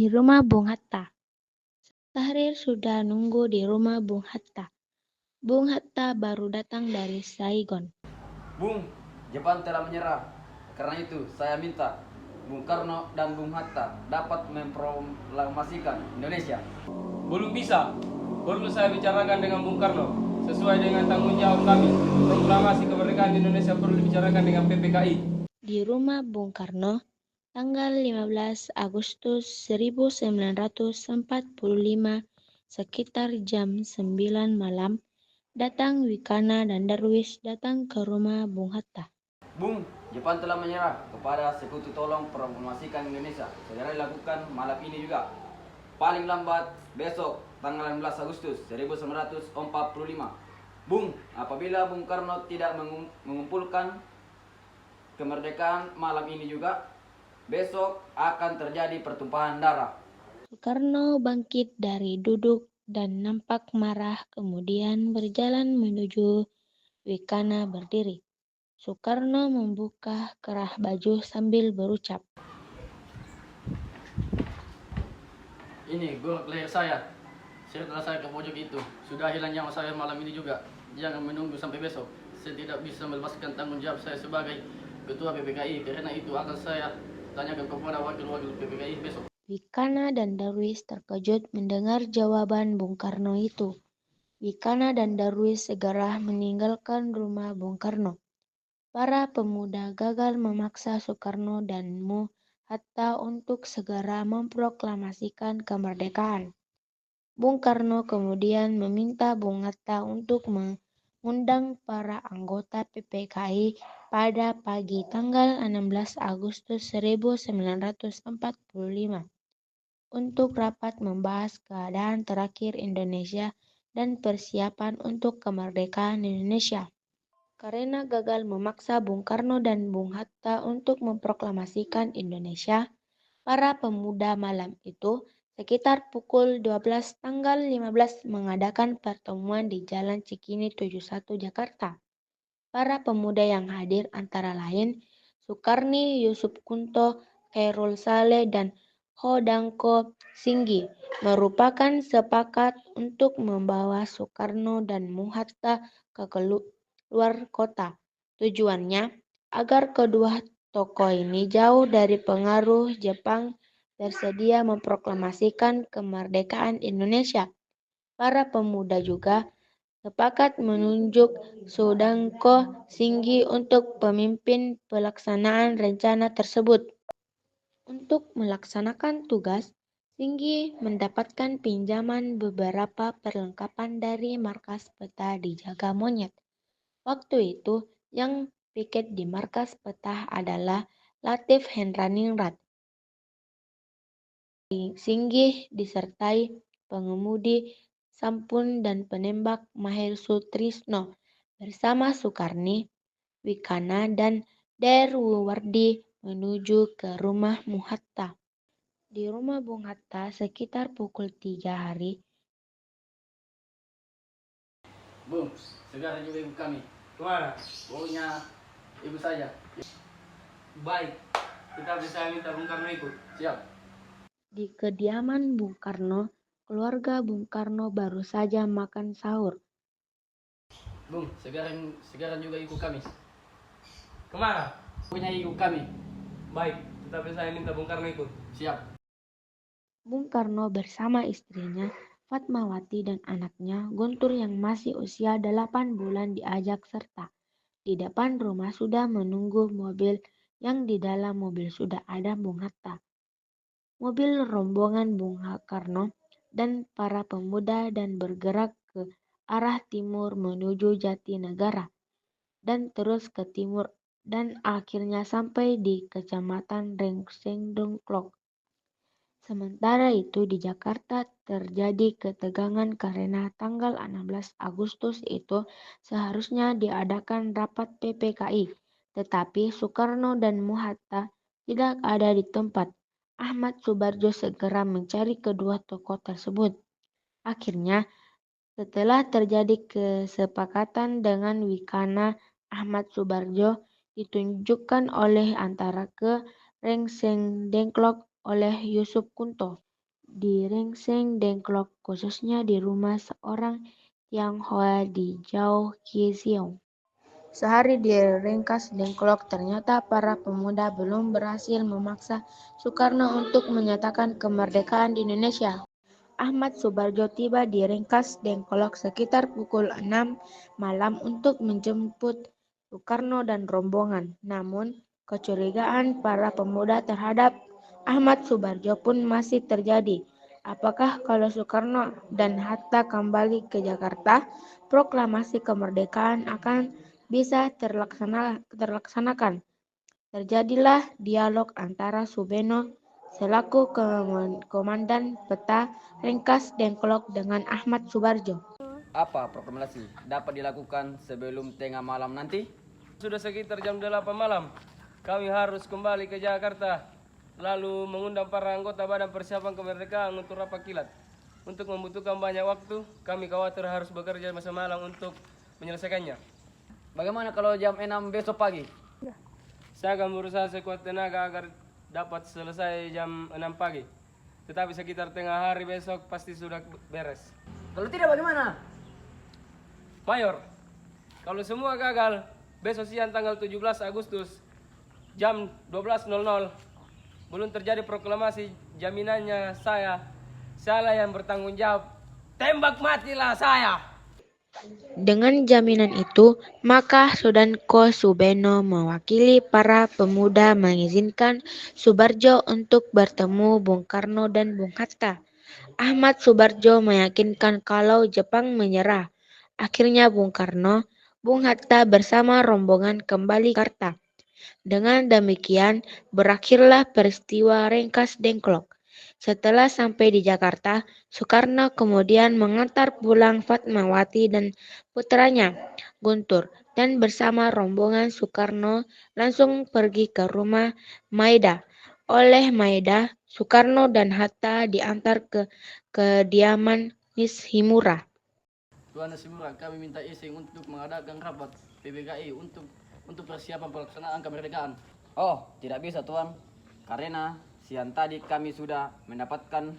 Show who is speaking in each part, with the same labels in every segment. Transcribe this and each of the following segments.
Speaker 1: rumah Bung Hatta. Tahrir sudah nunggu di rumah Bung Hatta. Bung Hatta baru datang dari Saigon.
Speaker 2: Bung, Jepang telah menyerah. Karena itu, saya minta Bung Karno dan Bung Hatta dapat memproklamasikan Indonesia.
Speaker 3: Belum bisa. Perlu saya bicarakan dengan Bung Karno. Sesuai dengan tanggung jawab kami, proklamasi kemerdekaan Indonesia perlu dibicarakan dengan PPKI.
Speaker 1: Di rumah Bung Karno, tanggal 15 Agustus 1945, sekitar jam 9 malam, datang Wikana dan Darwis datang ke rumah Bung Hatta.
Speaker 2: Bung, Jepang telah menyerah kepada sekutu, tolong proklamasikan Indonesia. Segera dilakukan malam ini juga. Paling lambat besok tanggal 16 Agustus 1945. Bung, apabila Bung Karno tidak mengumpulkan kemerdekaan malam ini juga, besok akan terjadi pertumpahan darah.
Speaker 1: Soekarno bangkit dari duduk dan nampak marah, kemudian berjalan menuju Wikana berdiri. Soekarno membuka kerah baju sambil berucap,
Speaker 2: Ini golok leher saya. Setelah saya ke pojok itu, sudah hilang nyawa saya malam ini juga. Jangan menunggu sampai besok. Saya tidak bisa melepaskan tanggung jawab saya sebagai ketua PPKI. Karena itu akan saya tanyakan kepada wakil-wakil PPKI besok.
Speaker 1: Wikana dan Darwis terkejut mendengar jawaban Bung Karno itu. Wikana dan Darwis segera meninggalkan rumah Bung Karno. Para pemuda gagal memaksa Soekarno dan Hatta untuk segera memproklamasikan kemerdekaan. Bung Karno kemudian meminta Bung Hatta untuk mengundang para anggota PPKI pada pagi tanggal 16 Agustus 1945 untuk rapat membahas keadaan terakhir Indonesia dan persiapan untuk kemerdekaan Indonesia. Karena gagal memaksa Bung Karno dan Bung Hatta untuk memproklamasikan Indonesia, para pemuda malam itu sekitar pukul 12 tanggal 15 mengadakan pertemuan di Jalan Cikini 71 Jakarta. Para pemuda yang hadir antara lain Sukarni, Yusuf Kunto, Khairul Saleh, dan Hodangko Singgi merupakan sepakat untuk membawa Soekarno dan Hatta ke luar kota. Tujuannya agar kedua tokoh ini jauh dari pengaruh Jepang bersedia memproklamasikan kemerdekaan Indonesia. Para pemuda juga sepakat menunjuk Sudangko Singgi untuk pemimpin pelaksanaan rencana tersebut. Untuk melaksanakan tugas, Singgi mendapatkan pinjaman beberapa perlengkapan dari markas peta di Jaga Monyet. Waktu itu, yang piket di markas peta adalah Latif Hendraningrat. Singgi disertai pengemudi Sampun dan penembak Maher Sutrisno bersama Sukarni, Wikana, dan Derwardi menuju ke rumah Hatta. Di rumah Bung Hatta sekitar pukul 3 hari.
Speaker 2: Bung, segera juga ibu kami.
Speaker 3: Kemana?
Speaker 2: Pokoknya ibu saya.
Speaker 3: Baik, kita bisa minta Bung Karno ikut.
Speaker 2: Siap.
Speaker 1: Di kediaman Bung Karno, keluarga Bung Karno baru saja makan sahur.
Speaker 2: Bung, segera juga ibu kami.
Speaker 3: Kemana?
Speaker 2: Punya ibu kami.
Speaker 3: Baik, tetapi saya minta Bung Karno ikut.
Speaker 2: Siap.
Speaker 1: Bung Karno bersama istrinya, Fatmawati, dan anaknya, Guntur yang masih usia 8 bulan diajak serta. Di depan rumah sudah menunggu mobil, yang di dalam mobil sudah ada Bung Hatta. Mobil rombongan Bung Karno dan para pemuda dan bergerak ke arah timur menuju Jatinegara dan terus ke timur dan akhirnya sampai di Kecamatan Rengseng Dongklok. Sementara itu di Jakarta terjadi ketegangan karena tanggal 16 Agustus itu seharusnya diadakan rapat PPKI, tetapi Soekarno dan Hatta tidak ada di tempat. Ahmad Subarjo segera mencari kedua tokoh tersebut. Akhirnya, setelah terjadi kesepakatan dengan Wikana, Ahmad Subarjo ditunjukkan oleh antara ke Rengseng Dengklok oleh Yusuf Kunto. di Ringseng Dengklok, khususnya di rumah seorang Tionghoa di Jauh Kiziong. Sehari di Ringkas Dengklok, ternyata para pemuda belum berhasil memaksa Soekarno untuk menyatakan kemerdekaan di Indonesia. Ahmad Subarjo tiba di Ringkas Dengklok sekitar pukul 6 malam untuk menjemput Soekarno dan rombongan. Namun, kecurigaan para pemuda terhadap Ahmad Subarjo pun masih terjadi. Apakah kalau Soekarno dan Hatta kembali ke Jakarta, proklamasi kemerdekaan akan bisa terlaksanakan? Terjadilah dialog antara Subeno selaku komandan peta Ringkas Dengklok dengan Ahmad Subarjo.
Speaker 2: Apa proklamasi dapat dilakukan sebelum tengah malam nanti?
Speaker 3: Sudah sekitar jam 8 malam. Kami harus kembali ke Jakarta, lalu mengundang para anggota Badan Persiapan Kemerdekaan untuk rapat kilat. Untuk membutuhkan banyak waktu, kami khawatir harus bekerja masa malam untuk menyelesaikannya.
Speaker 2: Bagaimana kalau jam 6 besok pagi?
Speaker 3: Saya akan berusaha sekuat tenaga agar dapat selesai jam 6 pagi. Tetapi sekitar tengah hari besok pasti sudah beres.
Speaker 2: Kalau tidak bagaimana?
Speaker 3: Mayor, kalau semua gagal, besok siang tanggal 17 Agustus jam 12.00 belum terjadi proklamasi, jaminannya saya yang bertanggung jawab. Tembak matilah saya.
Speaker 1: Dengan jaminan itu, maka Sudanko Subeno mewakili para pemuda mengizinkan Subarjo untuk bertemu Bung Karno dan Bung Hatta. Ahmad Subarjo meyakinkan kalau Jepang menyerah. Akhirnya Bung Karno, Bung Hatta bersama rombongan kembali ke Jakarta. Dengan demikian, berakhirlah peristiwa Ringkas Dengklok. Setelah sampai di Jakarta, Soekarno kemudian mengantar pulang Fatmawati dan putranya, Guntur, dan bersama rombongan Soekarno langsung pergi ke rumah Maeda. Oleh Maeda, Soekarno dan Hatta diantar ke kediaman Nishimura.
Speaker 4: Tuan Nishimura, kami minta izin untuk mengadakan rapat PBKI untuk persiapan pelaksanaan kemerdekaan.
Speaker 2: Oh, tidak bisa Tuan. Karena siang tadi kami sudah mendapatkan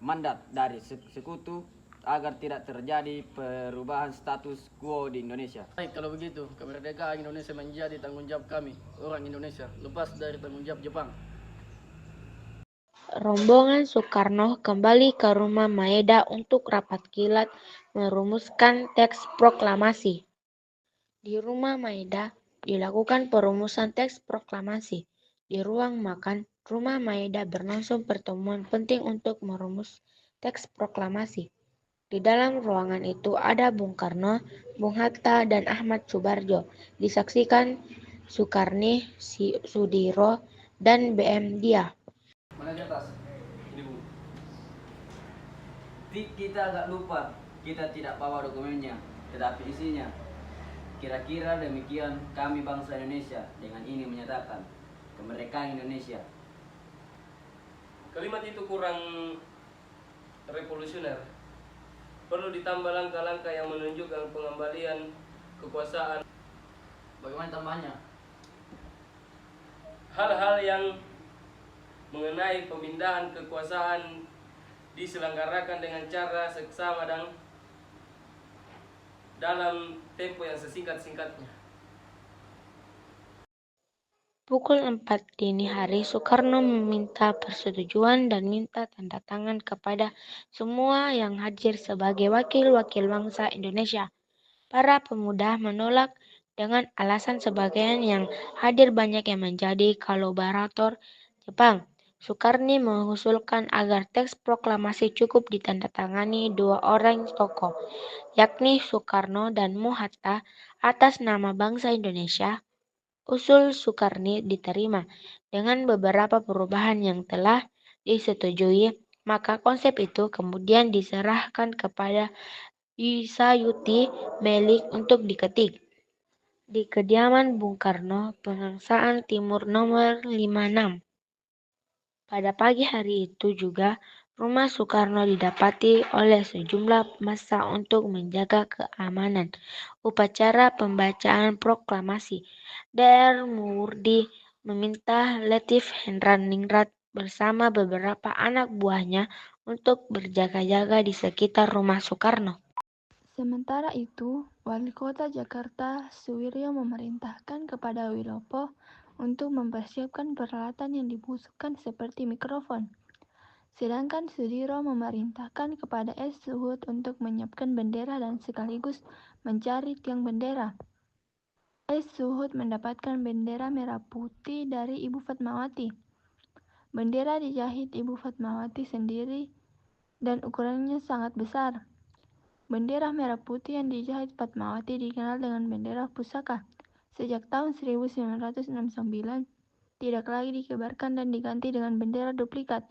Speaker 2: mandat dari sekutu agar tidak terjadi perubahan status quo di Indonesia.
Speaker 4: Baik, kalau begitu, kemerdekaan Indonesia menjadi tanggung jawab kami, orang Indonesia, lepas dari tanggung jawab Jepang.
Speaker 1: Rombongan Soekarno kembali ke rumah Maeda untuk rapat kilat merumuskan teks proklamasi. Di rumah Maeda dilakukan perumusan teks proklamasi. Di ruang makan rumah Maeda berlangsung pertemuan penting untuk merumus teks proklamasi. Di dalam ruangan itu ada Bung Karno, Bung Hatta, dan Ahmad Subarjo. Disaksikan Sukarni, Sudiro, dan BM Dia.
Speaker 4: Mana di atas? Ini Bu.
Speaker 2: Kita agak lupa, kita tidak bawa dokumennya, tetapi isinya. Kira-kira demikian kami bangsa Indonesia dengan ini menyatakan kemerdekaan Indonesia.
Speaker 3: Kalimat itu kurang revolusioner. Perlu ditambah langkah-langkah yang menunjukkan pengembalian kekuasaan.
Speaker 4: Bagaimana tambahnya?
Speaker 3: Hal-hal yang mengenai pemindahan kekuasaan diselenggarakan dengan cara seksama dan dalam tempo yang sesingkat-singkatnya.
Speaker 1: Pukul 4 dini hari, Soekarno meminta persetujuan dan minta tanda tangan kepada semua yang hadir sebagai wakil-wakil bangsa Indonesia. Para pemuda menolak dengan alasan sebagian yang hadir banyak yang menjadi kolaborator Jepang. Soekarno mengusulkan agar teks proklamasi cukup ditandatangani dua orang tokoh, yakni Soekarno dan Hatta atas nama bangsa Indonesia. Usul Soekarno diterima dengan beberapa perubahan yang telah disetujui, maka konsep itu kemudian diserahkan kepada Sayuti Melik untuk diketik. Di kediaman Bung Karno, Pegangsaan Timur nomor 56. Pada pagi hari itu juga, rumah Soekarno didapati oleh sejumlah massa untuk menjaga keamanan. Upacara pembacaan proklamasi. Dr. Murdi meminta Latif Hendran Ningrat bersama beberapa anak buahnya untuk berjaga-jaga di sekitar rumah Soekarno.
Speaker 5: Sementara itu, Wali Kota Jakarta Suwiryo memerintahkan kepada Wilopo untuk mempersiapkan peralatan yang dibutuhkan seperti mikrofon. Sedangkan Sudiro memerintahkan kepada S. Suhut untuk menyiapkan bendera dan sekaligus mencari tiang bendera. S. Suhut mendapatkan bendera merah putih dari Ibu Fatmawati. Bendera dijahit Ibu Fatmawati sendiri dan ukurannya sangat besar. Bendera merah putih yang dijahit Fatmawati dikenal dengan bendera pusaka. Sejak tahun 1969, tidak lagi dikibarkan dan diganti dengan bendera duplikat.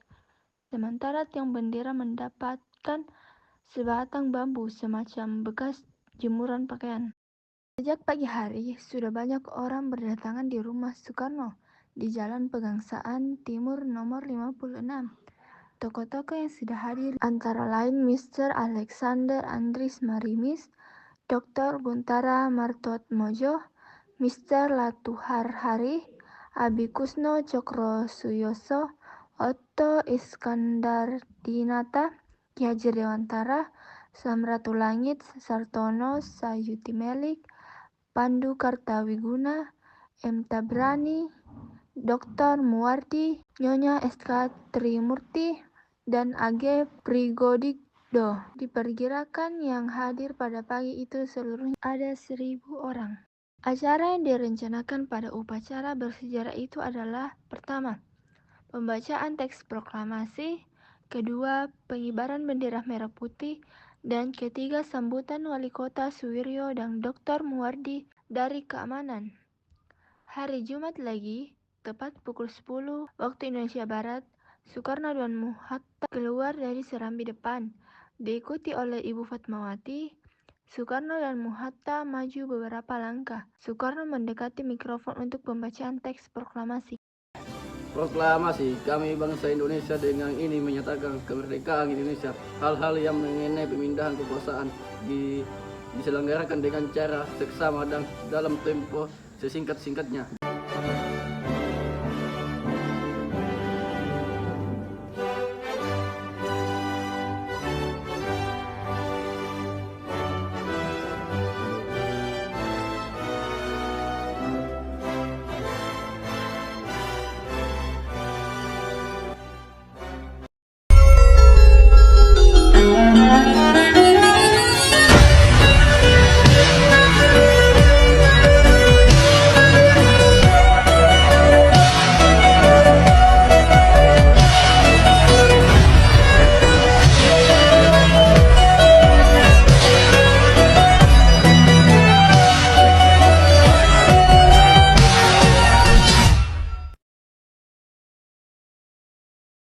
Speaker 5: Sementara tiang bendera mendapatkan sebatang bambu semacam bekas jemuran pakaian. Sejak pagi hari, sudah banyak orang berdatangan di rumah Soekarno di Jalan Pegangsaan Timur nomor 56. Tokoh-tokoh yang sudah hadir antara lain Mr. Alexander Andries Marimis, Dr. Guntara Martotmojo, Mr. Latuhar Hari, Abi Kusno Cokro Suyoso, Otto Iskandar Dinata, Ki Haji Dewantara, Samratulangit Sartono Sayuti Melik, Pandu Kartawiguna, M. Tabrani, Dr. Muwardi, Nyonya SK Trimurti, dan AG Prigodikdo. Diperkirakan yang hadir pada pagi itu seluruhnya ada 1.000 orang. Acara yang direncanakan pada upacara bersejarah itu adalah: pertama, pembacaan teks proklamasi, kedua, pengibaran bendera merah putih, dan ketiga, sambutan Wali Kota Suwiryo dan Dr. Muwardi dari keamanan. Hari Jumat lagi, tepat pukul 10 waktu Indonesia Barat, Soekarno dan Muhatta keluar dari serambi depan, diikuti oleh Ibu Fatmawati. Soekarno dan Muhatta maju beberapa langkah. Soekarno mendekati mikrofon untuk pembacaan teks proklamasi.
Speaker 4: Proklamasi kami bangsa Indonesia dengan ini menyatakan kemerdekaan Indonesia. Hal-hal yang mengenai pemindahan kekuasaan diselenggarakan dengan cara seksama dan dalam tempo sesingkat-singkatnya.